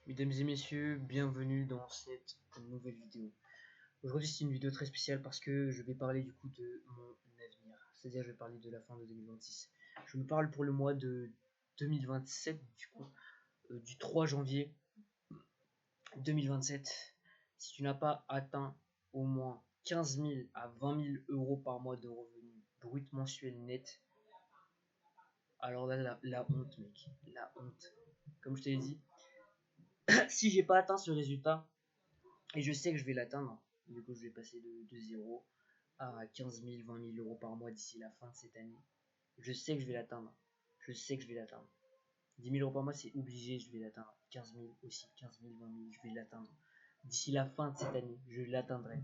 Mesdames et messieurs, bienvenue dans cette nouvelle vidéo. Aujourd'hui c'est une vidéo très spéciale parce que je vais parler du coup de mon avenir. C'est-à-dire je vais parler de la fin de 2026. Je me parle pour le mois de 2027, du coup, du 3 janvier 2027. Si tu n'as pas atteint au moins 15 000 à 20 000 euros par mois de revenus bruts mensuels nets, alors là, la honte mec, la honte. Comme je t'ai dit, si j'ai pas atteint ce résultat, et je sais que je vais l'atteindre. Du coup, je vais passer de 0 à 15 000, 20 000 euros par mois d'ici la fin de cette année. Je sais que je vais l'atteindre. Je sais que je vais l'atteindre. 10 000 euros par mois, c'est obligé, je vais l'atteindre. 15 000 aussi, 15 000, 20 000, je vais l'atteindre. D'ici la fin de cette année, je l'atteindrai.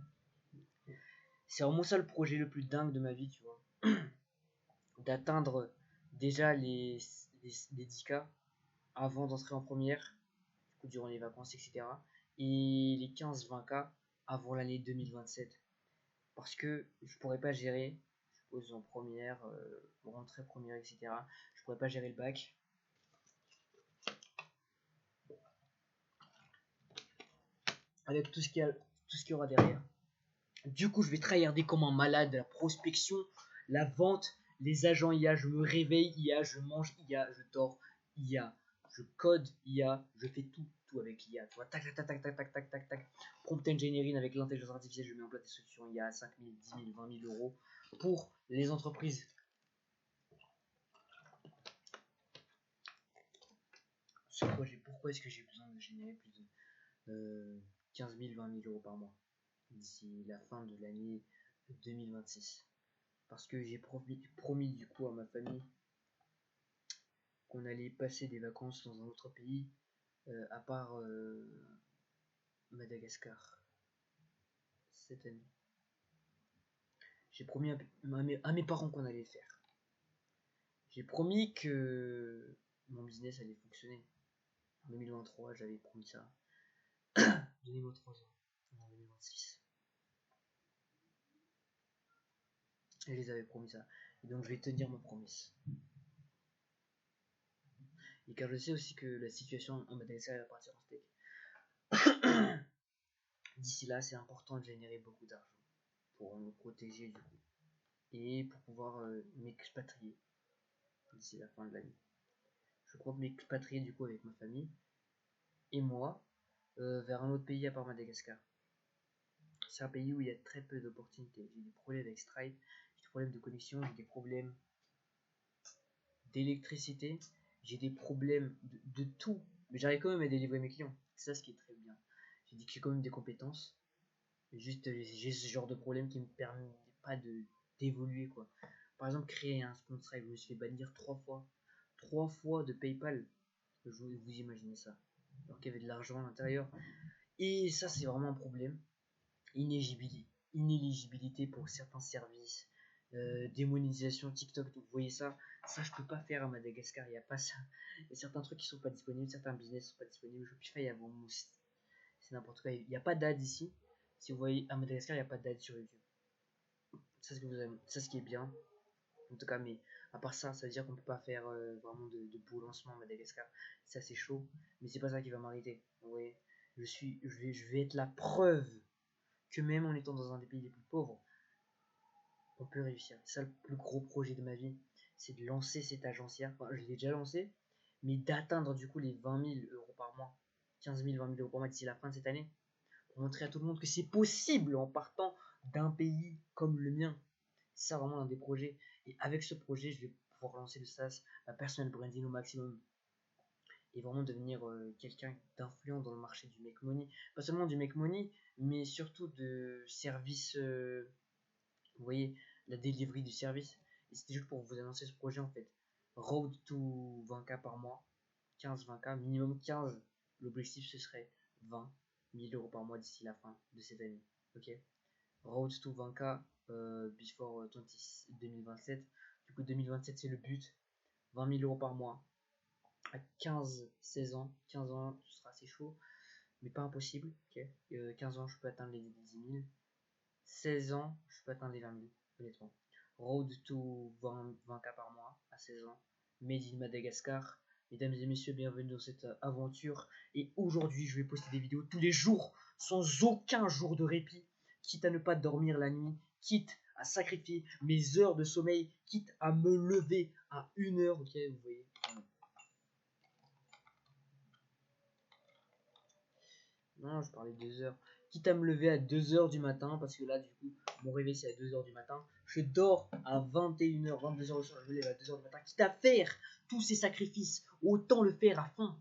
C'est vraiment ça le projet le plus dingue de ma vie, tu vois. D'atteindre déjà les 10K avant d'entrer en première, du coup, durant les vacances, etc. Et les 15-20K avant l'année 2027. Parce que je pourrais pas gérer, je suppose en première, rentrée première, etc. Je pourrais pas gérer le bac. Avec tout ce qu'il y aura derrière. Du coup, je vais tryharder comme un malade, la prospection, la vente, les agents IA, je me réveille IA, je mange IA, je dors IA, je code IA, je fais tout avec IA. Tu vois, tac, tac, tac, tac, tac, tac, tac, tac. Prompt engineering avec l'intelligence artificielle, je mets en place des solutions IA à 5 000, 10 000, 20 000 euros pour les entreprises. Ce projet, pourquoi est-ce que j'ai besoin de générer plus de 15 000, 20 000 euros par mois d'ici la fin de l'année 2026? Parce que j'ai promis du coup à ma famille qu'on allait passer des vacances dans un autre pays, à part Madagascar, cette année. J'ai promis à mes parents qu'on allait le faire. J'ai promis que mon business allait fonctionner. En 2023, j'avais promis ça. Donnez-moi 3 ans. En 2026. Je les avais promis ça. Et donc je vais tenir ma promesse. Et car je sais aussi que la situation en Madagascar va partir en steak. D'ici là, c'est important de générer beaucoup d'argent pour me protéger du coup. Et pour pouvoir m'expatrier d'ici la fin de l'année. Je compte m'expatrier du coup avec ma famille et moi vers un autre pays à part Madagascar. C'est un pays où il y a très peu d'opportunités. J'ai des problèmes avec Stripe, j'ai des problèmes de connexion, j'ai des problèmes d'électricité, j'ai des problèmes de tout. Mais j'arrive quand même à délivrer mes clients. C'est ça ce qui est très bien. J'ai dit que j'ai quand même des compétences. Juste, j'ai ce genre de problème qui me permet pas d'évoluer quoi. Par exemple, créer un sponsor, je me suis fait bannir 3 fois. 3 fois de PayPal. Vous imaginez ça. Alors qu'il y avait de l'argent à l'intérieur. Et ça, c'est vraiment un problème. Inéligibilité pour certains services. Démonétisation TikTok. Donc, vous voyez ça. Ça, je peux pas faire à Madagascar. Il n'y a pas ça. Il y a certains trucs qui sont pas disponibles. Certains business sont pas disponibles. Shopify avant Mousse. C'est n'importe quoi. Il n'y a pas d'ad ici. Si vous voyez à Madagascar, il n'y a pas d'ad sur YouTube. Ça, ce qui est bien. En tout cas, mais à part ça, ça veut dire qu'on peut pas faire vraiment de beaux lancements à Madagascar. C'est assez chaud, mais c'est pas ça qui va m'arrêter. Vous voyez, je vais être la preuve que même en étant dans un des pays les plus pauvres, on peut réussir. C'est ça le plus gros projet de ma vie, c'est de lancer cette agence hier. Enfin, je l'ai déjà lancé, mais d'atteindre du coup les 20 000 euros par mois, 15 000, 20 000 euros par mois d'ici la fin de cette année, pour montrer à tout le monde que c'est possible en partant d'un pays comme le mien. C'est ça vraiment l'un des projets. Et avec ce projet, je vais pouvoir lancer le SaaS, ma personal branding au maximum. Et vraiment devenir quelqu'un d'influent dans le marché du make money. Pas seulement du make money, mais surtout de services, vous voyez, la delivery du service. Et c'était juste pour vous annoncer ce projet en fait. Road to 20K par mois. 15-20K, minimum 15. L'objectif ce serait 20 000 euros par mois d'ici la fin de cette année. Ok. Road to 20K before 2027. Du coup, 2027, c'est le but. 20 000 euros par mois. À 15-16 ans. 15 ans, ce sera assez chaud. Mais pas impossible. Okay. 15 ans, je peux atteindre les 10 000. 16 ans, je peux atteindre les 20 000. Honnêtement. Road to 20K par mois à 16 ans. Made in Madagascar. Mesdames et messieurs, bienvenue dans cette aventure. Et aujourd'hui, je vais poster des vidéos tous les jours, sans aucun jour de répit, quitte à ne pas dormir la nuit, quitte à sacrifier mes heures de sommeil, quitte à me lever à 1 heure, ok, vous voyez. Non, je parlais de 2 heures. Quitte à me lever à 2 heures du matin, parce que là, du coup, mon réveil c'est à 2 heures du matin. Je dors à 21 h, 22 h le soir, je me lève à 2 heures du matin. Quitte à faire tous ces sacrifices, autant le faire à fond.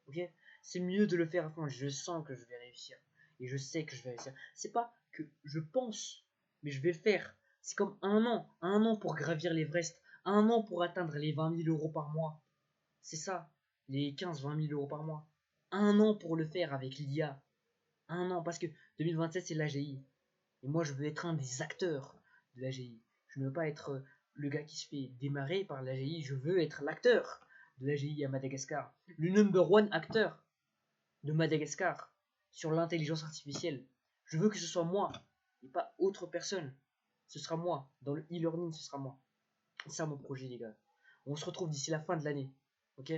Ok, c'est mieux de le faire à fond. Je sens que je vais réussir. Et je sais que je vais réussir. C'est pas que je pense, mais je vais le faire. C'est comme 1 an. 1 an pour gravir l'Everest. 1 an pour atteindre les 20 000 € par mois. C'est ça. Les 15-20 000 € par mois. 1 an pour le faire avec l'IA. 1 an. Parce que 2027, c'est l'AGI. Et moi, je veux être un des acteurs de l'AGI. Je ne veux pas être le gars qui se fait démarrer par l'AGI. Je veux être l'acteur de l'AGI à Madagascar. Le number one acteur de Madagascar sur l'intelligence artificielle. Je veux que ce soit moi et pas autre personne. Ce sera moi. Dans le e-learning, ce sera moi. C'est ça mon projet, les gars. On se retrouve d'ici la fin de l'année. Ok?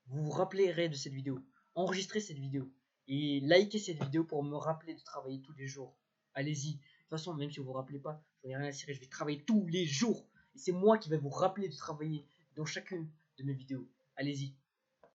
Vous vous rappellerez de cette vidéo. Enregistrez cette vidéo. Et likez cette vidéo pour me rappeler de travailler tous les jours. Allez-y. De toute façon, même si vous ne vous rappelez pas, j'en ai rien à cirer. Je vais travailler tous les jours. Et c'est moi qui vais vous rappeler de travailler dans chacune de mes vidéos. Allez-y.